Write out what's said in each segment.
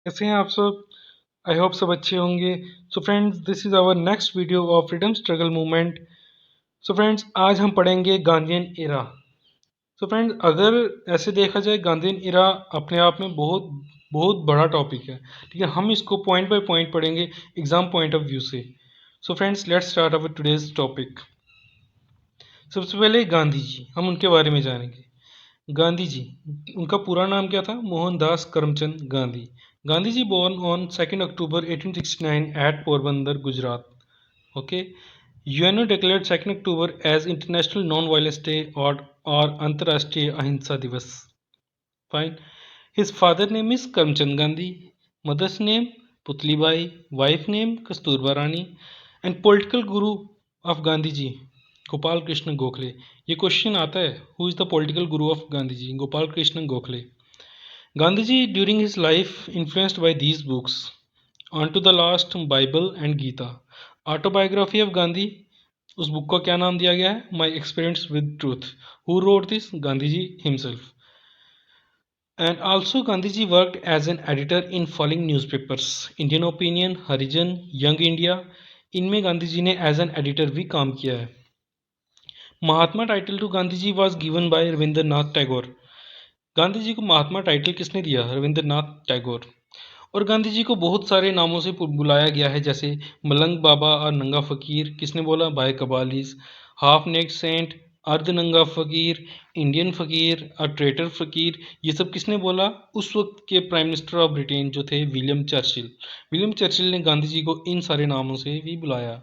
कैसे हैं आप सब। आई होप सब अच्छे होंगे। So friends, this is our next video of freedom struggle movement. So friends, आज हम पढ़ेंगे गांधीयन इरा। सो फ्रेंड्स, अगर ऐसे देखा जाए गांधीयन इरा अपने आप में बहुत बहुत बड़ा टॉपिक है। ठीक है, हम इसको पॉइंट बाय पॉइंट पढ़ेंगे एग्जाम पॉइंट ऑफ व्यू से। So friends, let's start our today's topic. सबसे पहले गांधी जी, हम उनके बारे में जानेंगे। गांधी जी, उनका पूरा नाम क्या था? Mohandas Karamchand Gandhi. Gandhi ji born on 2nd October 1869 at Porbandar, Gujarat. Okay. UNO declared 2nd October as International Non-Violence Day or अंतर्राष्ट्रीय अहिंसा दिवस. Fine. His father name is Karamchand Gandhi, mother's name Putlibai, wife name Kasturba Rani, and political guru of Gandhi ji Gopal Krishna Gokhale. ये question आता है, who is the political guru of Gandhi ji? Gopal Krishna Gokhale. Gandhi ji during his life influenced by these books on to the last, Bible and Gita. Autobiography of Gandhi, उस book को क्या नाम दिया गया है? My experience with truth. Who wrote this? Gandhi ji himself. And also Gandhiji worked as an editor in following newspapers: Indian opinion, Harijan, young India. इनमें गांधी जी ने as an editor भी काम किया है। Mahatma title to Gandhi ji was given by Rabindranath Tagore. Gandhi ji को Mahatma title किसने दिया? रविंद्रनाथ टैगोर। और गांधी जी को बहुत सारे नामों से बुलाया गया है, जैसे मलंग बाबा और नंगा फकीर। किसने बोला? बाय कबालीज। हाफ नेक सेंट, अर्ध नंगा फकीर, इंडियन फकीर और ट्रेटर फकीर, ये सब किसने बोला? उस वक्त के प्राइम मिनिस्टर ऑफ ब्रिटेन जो थे विलियम चर्चिल। विलियम चर्चिल ने गांधी जी को इन सारे नामों से भी बुलाया।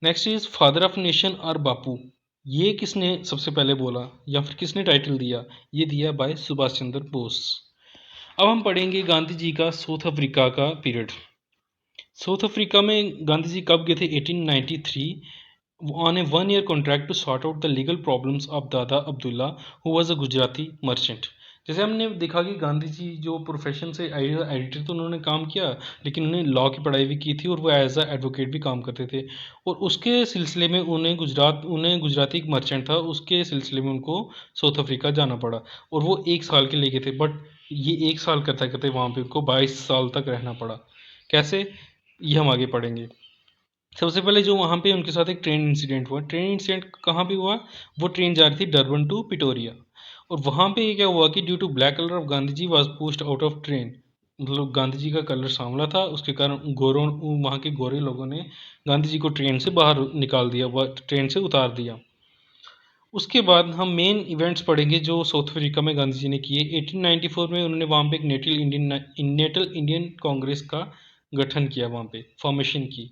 Next is father of nation और बापू। ये किसने सबसे पहले बोला या फिर किसने टाइटल दिया? ये दिया बाय सुभाष चंद्र बोस। अब हम पढ़ेंगे गांधी जी का साउथ अफ्रीका का पीरियड। साउथ अफ्रीका में गांधी जी कब गए थे? 1893 on a 1 year contract to sort out the legal problems of दादा Abdullah who was a Gujarati merchant. जैसे हमने देखा कि गांधी जी जो प्रोफेशन से एडिटर तो उन्होंने काम किया, लेकिन उन्होंने लॉ की पढ़ाई भी की थी और वो एज अ एडवोकेट भी काम करते थे। और उसके सिलसिले में उन्हें गुजराती एक मर्चेंट था, उसके सिलसिले में उनको साउथ अफ्रीका जाना पड़ा। और वो 1 साल के लिए गए थे, बट ये 1 साल करते करते वहाँ पे उनको 22 साल तक रहना पड़ा। कैसे? ये हम आगे पढ़ेंगे। सबसे पहले जो वहाँ पे उनके साथ एक ट्रेन इंसिडेंट हुआ। ट्रेन इंसिडेंट कहाँ पे हुआ? वो ट्रेन जा रही थी डरबन टू पिटोरिया, और वहाँ पे क्या हुआ कि due to black colour of Gandhi ji was pushed out of train. मतलब गांधी जी का कलर सांवला था, उसके कारण गोरों वहाँ के गोरे लोगों ने गांधी जी को ट्रेन से बाहर निकाल दिया, वह ट्रेन से उतार दिया। उसके बाद हम मेन इवेंट्स पढ़ेंगे जो साउथ अफ्रीका में गांधी जी ने किए। 1894 में उन्होंने वहाँ पे एक नेटल इंडियन कांग्रेस का गठन किया, वहाँ पे फॉर्मेशन की।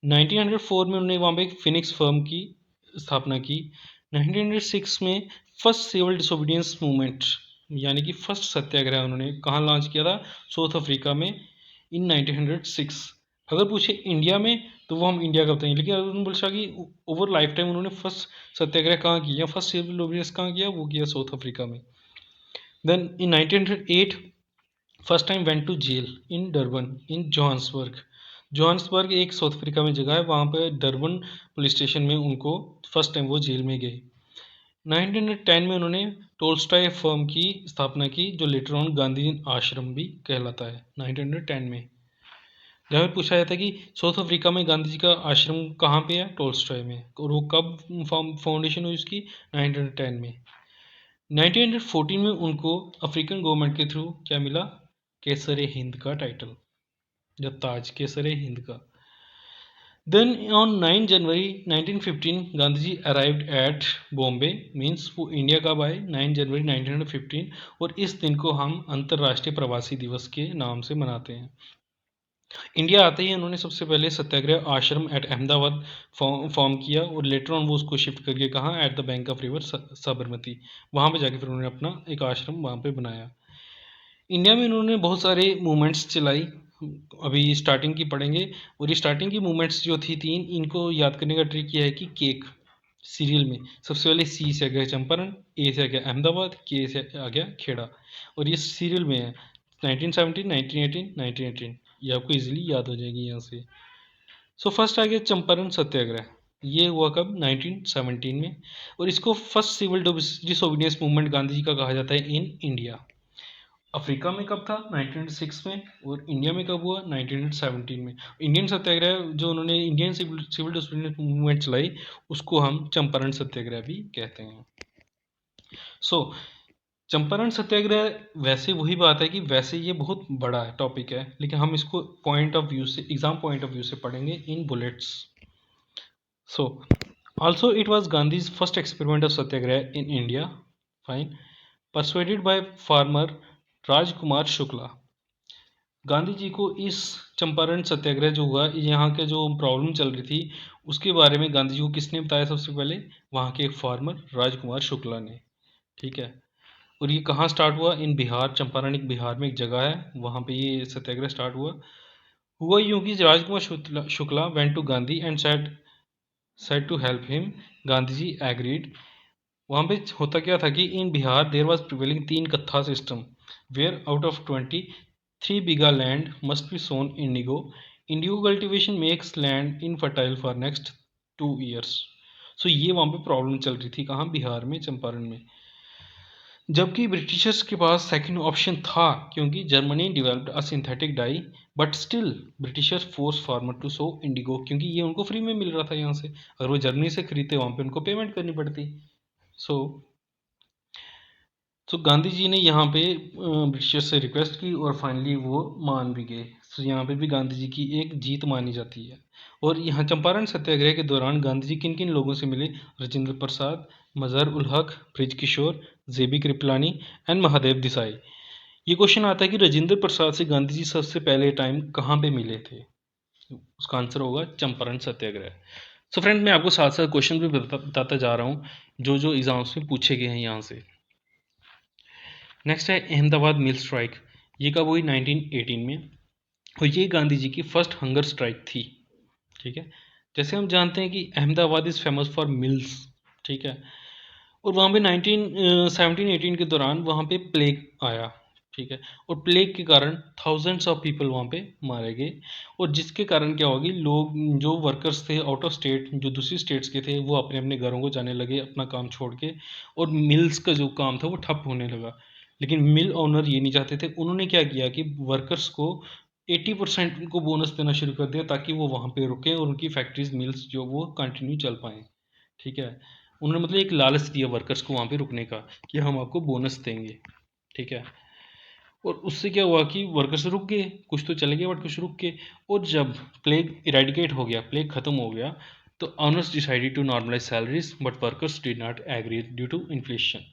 1904 में उन्होंने वहाँ पे एक फिनिक्स फर्म की स्थापना की। 1906 में फर्स्ट सिविल डिसोबीडियंस मूवमेंट यानी कि फर्स्ट सत्याग्रह उन्होंने कहाँ लॉन्च किया था? साउथ अफ्रीका में इन 1906। अगर पूछे इंडिया में तो वो हम इंडिया का बताएंगे, लेकिन अगर उन्होंने बोला कि ओवर लाइफ टाइम उन्होंने फर्स्ट सत्याग्रह कहाँ किया, फर्स्ट सिविल डिसोबीडियंस कहाँ किया? वो किया साउथ अफ्रीका में। Then in 1908 first time went to jail in Durban in Johannesburg. Johannesburg एक साउथ अफ्रीका में जगह है, वहाँ पे डरबन पुलिस स्टेशन में उनको फर्स्ट टाइम वो जेल में गए। 1910 में उन्होंने टोल्स्टॉय फर्म की स्थापना की, जो लेटर ऑन गांधी आश्रम भी कहलाता है। 1910 में जहाँ पे पूछा जाता है कि साउथ अफ्रीका में गांधी जी का आश्रम कहाँ पे है? टोल्स्टॉय में। और वो कब फाउंडेशन हुई उसकी? 1910 में। 1914 में उनको अफ्रीकन गवर्नमेंट के थ्रू क्या मिला? केसर हिंद का टाइटल, या ताज केसर हिंद का। Then on 9 January 1915 Gandhi ji arrived at Bombay, means वो इंडिया कब आए? 9 जनवरी 1915। और इस दिन को हम अंतर्राष्ट्रीय प्रवासी दिवस के नाम से मनाते हैं। इंडिया आते ही उन्होंने सबसे पहले सत्याग्रह आश्रम एट अहमदाबाद फॉर्म किया, और लेटर ऑन वो उसको शिफ्ट करके कहाँ? At the bank of river Sabarmati. वहाँ पे जाके फिर उन्होंने अपना एक आश्रम वहाँ पे बनाया। इंडिया में उन्होंने बहुत सारे मूवमेंट्स चलाई, अभी स्टार्टिंग की पढ़ेंगे। और ये स्टार्टिंग की मूवमेंट्स जो थी तीन, इनको याद करने का ट्रिक ये है कि केक सीरियल में सबसे पहले सी से आ गया चंपारण, ए से आ गया अहमदाबाद, के से आ गया खेड़ा, और ये सीरियल में है 1917, 1918, 1918। ये आपको इजीली याद हो जाएगी यहाँ से। सो फर्स्ट आ गया चंपारण सत्याग्रह, ये हुआ कब? 1917 में। और इसको first civil disobedience movement Gandhi ji का कहा जाता है इन इंडिया। अफ्रीका में कब था 1906 में, और इंडिया में कब हुआ 1917 में। इंडियन सत्याग्रह जो उन्होंने इंडियन सिविल डिसोबीडियंस मूवमेंट चलाई उसको हम चंपारण सत्याग्रह भी कहते हैं। सो चंपारण सत्याग्रह वैसे वही बात है कि वैसे ये बहुत बड़ा टॉपिक है, लेकिन हम इसको पॉइंट ऑफ व्यू से, एग्जाम पॉइंट ऑफ व्यू से पढ़ेंगे in bullets. So also it was Gandhi's first experiment of satyagraha in India, fine, persuaded by farmer Rajkumar Shukla. Gandhi ji को इस चंपारण सत्याग्रह जो हुआ, यहाँ के जो प्रॉब्लम चल रही थी उसके बारे में गांधी जी को किसने बताया सबसे पहले, वहाँ के एक फार्मर राजकुमार शुक्ला ने। ठीक है, और ये कहाँ स्टार्ट हुआ, इन बिहार, चंपारण एक बिहार में एक जगह है, वहाँ पे ये सत्याग्रह स्टार्ट हुआ यूं कि Rajkumar Shukla went to Gandhi and said to help him। Gandhi ji agreed. वहाँ पे होता क्या था कि in Bihar there was prevailing 3 कत्था system, where out of 23 bigha land must be sown indigo. Indigo cultivation makes land infertile for next 2 years। So ये वहाँ पे प्रॉब्लम चल रही थी, कहाँ, बिहार में, चंपारण में। जबकि ब्रिटिशर्स के पास सेकंड ऑप्शन था, क्योंकि Germany developed a synthetic dye, but still Britishers force farmer to sow indigo, क्योंकि ये उनको फ्री में मिल रहा था यहाँ से, अगर वो जर्मनी से खरीदते वहाँ पे उनको पेमेंट करनी पड़ती। सो तो गांधी जी ने यहाँ पे ब्रिटिशर्स से रिक्वेस्ट की और फाइनली वो मान भी गए। तो यहाँ पे भी गांधी जी की एक जीत मानी जाती है। और यहाँ चंपारण सत्याग्रह के दौरान गांधी जी किन किन लोगों से मिले, राजेंद्र प्रसाद, मजहर उल हक, ब्रिज किशोर, जेबी कृपलानी एंड महादेव देसाई। ये क्वेश्चन आता है कि राजेंद्र प्रसाद से गांधी जी सबसे पहले टाइम कहाँ पे मिले थे, उसका आंसर होगा चंपारण सत्याग्रह। सो फ्रेंड, मैं आपको साथ साथ क्वेश्चन भी बताता जा रहा हूँ जो जो एग्जाम्स में पूछे गए हैं यहाँ से। नेक्स्ट है अहमदाबाद मिल स्ट्राइक। ये कब हुई 1918 में, और ये गांधी जी की फर्स्ट हंगर स्ट्राइक थी। ठीक है, जैसे हम जानते हैं कि Ahmedabad is famous for mills. ठीक है, और वहाँ पे 1718 के दौरान वहाँ पे प्लेग आया। ठीक है, और प्लेग के कारण थाउजेंड्स ऑफ पीपल वहाँ पे मारे गए, और जिसके कारण क्या होगी, लोग जो वर्कर्स थे आउट ऑफ स्टेट, जो दूसरी स्टेट्स के थे, वो अपने अपने घरों को जाने लगे अपना काम छोड़ के, और मिल्स का जो काम था वो ठप होने लगा। लेकिन मिल ओनर ये नहीं चाहते थे, उन्होंने क्या किया कि वर्कर्स को 80% उनको बोनस देना शुरू कर दिया, ताकि वो वहाँ पे रुकें और उनकी फैक्ट्रीज मिल्स जो वो कंटिन्यू चल पाएँ। ठीक है, उन्होंने मतलब एक लालच दिया वर्कर्स को वहाँ पे रुकने का कि हम आपको बोनस देंगे। ठीक है, और उससे क्या हुआ कि वर्कर्स रुक गए, कुछ तो चले गए बट कुछ रुक गए। और जब प्लेग इरेडिकेट हो गया, प्लेग खत्म हो गया, तो owners decided to normalise salaries, but workers did not agree due to inflation.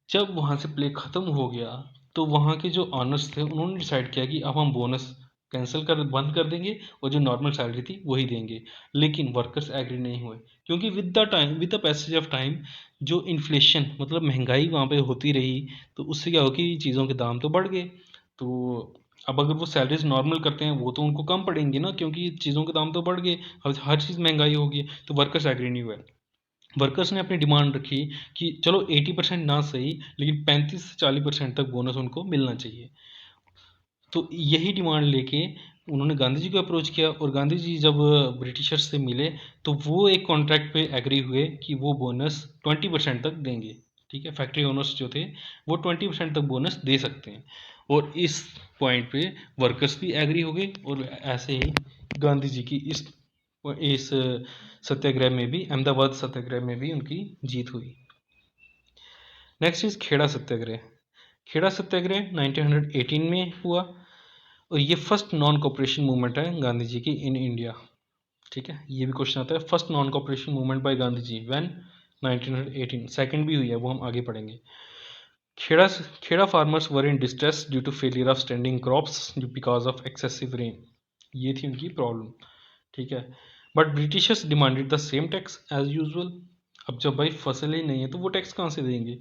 जब वहाँ से प्ले ख़त्म हो गया, तो वहाँ के जो ऑनर्स थे उन्होंने डिसाइड किया कि अब हम बोनस कैंसिल कर बंद कर देंगे और जो नॉर्मल सैलरी थी वही देंगे। लेकिन वर्कर्स एग्री नहीं हुए, क्योंकि with the passage of time जो इन्फ्लेशन मतलब महंगाई वहाँ पे होती रही, तो उससे क्या हो कि चीज़ों के दाम तो बढ़ गए। तो अब अगर वो सैलरीज नॉर्मल करते हैं वो तो उनको कम पड़ेंगी ना, क्योंकि चीज़ों के दाम तो बढ़ गए, हर चीज़ महंगाई होगी। तो वर्कर्स एग्री नहीं हुए। वर्कर्स ने अपनी डिमांड रखी कि चलो 80% ना सही, लेकिन 35 से 40% तक बोनस उनको मिलना चाहिए। तो यही डिमांड लेके उन्होंने गांधी जी को अप्रोच किया, और गांधी जी जब ब्रिटिशर्स से मिले तो वो एक कॉन्ट्रैक्ट पे एग्री हुए कि वो बोनस 20% तक देंगे। ठीक है, फैक्ट्री ओनर्स जो थे वो 20% तक बोनस दे सकते हैं, और इस पॉइंट पे वर्कर्स भी एग्री हो गए, और ऐसे ही गांधी जी की इस सत्याग्रह में भी, अहमदाबाद सत्याग्रह में भी उनकी जीत हुई। नेक्स्ट इज खेड़ा सत्याग्रह। खेड़ा सत्याग्रह 1918 में हुआ, और ये फर्स्ट नॉन कॉपरेशन मूवमेंट है गांधी जी की इन इंडिया। ठीक है, ये भी क्वेश्चन आता है, first non cooperation movement by Gandhi ji when 1918। Second भी हुई है, वो हम आगे पढ़ेंगे। Kheda Kheda farmers were in distress due to failure of standing crops because of excessive rain. ये थी उनकी प्रॉब्लम। ठीक है, but Britishers demanded the same tax as usual. अब जब भाई फसल ही नहीं है तो वो टैक्स कहाँ से देंगे।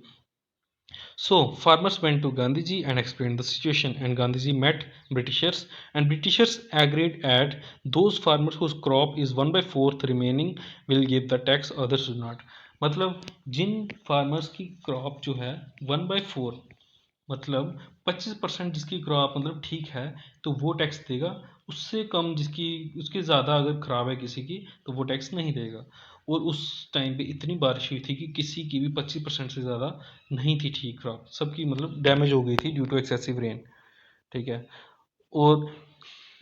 So farmers went to Gandhiji and explained the situation, and Gandhiji met Britishers, and Britishers agreed at those farmers whose crop is 1/4 remaining will give the tax, others do not। मतलब जिन farmers की crop जो है 1/4, मतलब 25% जिसकी crop मतलब ठीक है तो वो टैक्स देगा, उससे कम जिसकी, उसके ज़्यादा अगर ख़राब है किसी की तो वो टैक्स नहीं देगा। और उस टाइम पे इतनी बारिश हुई थी कि किसी की भी 25% से ज़्यादा नहीं थी ठीक क्रॉप, सबकी मतलब डैमेज हो गई थी ड्यू टू एक्सेसिव रेन। ठीक है, और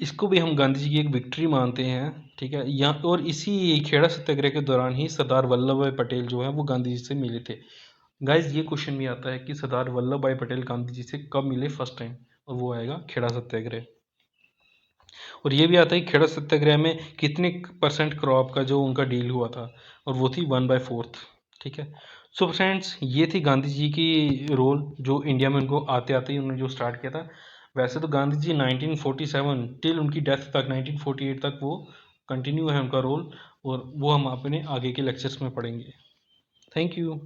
इसको भी हम गांधी जी की एक विक्ट्री मानते हैं। ठीक है, यहाँ और इसी खेड़ा सत्याग्रह के दौरान ही सरदार वल्लभ भाई पटेल जो है वो गांधी जी से मिले थे। गाइज ये क्वेश्चन भी आता है कि सरदार वल्लभ भाई पटेल गांधी जी से कब मिले फर्स्ट टाइम, और वो आएगा खेड़ा सत्याग्रह। और ये भी आता है कि खेड़ा सत्याग्रह में कितने परसेंट क्रॉप का जो उनका डील हुआ था, और वो थी 1/4। ठीक है, सो फ्रेंड्स ये थी गांधी जी की रोल जो इंडिया में उनको आते आते ही उन्होंने जो स्टार्ट किया था। वैसे तो गांधी जी 1947 टिल उनकी डेथ तक 1948 तक वो कंटिन्यू है उनका रोल, और वो हम अपने आगे के लेक्चर्स में पढ़ेंगे। Thank you.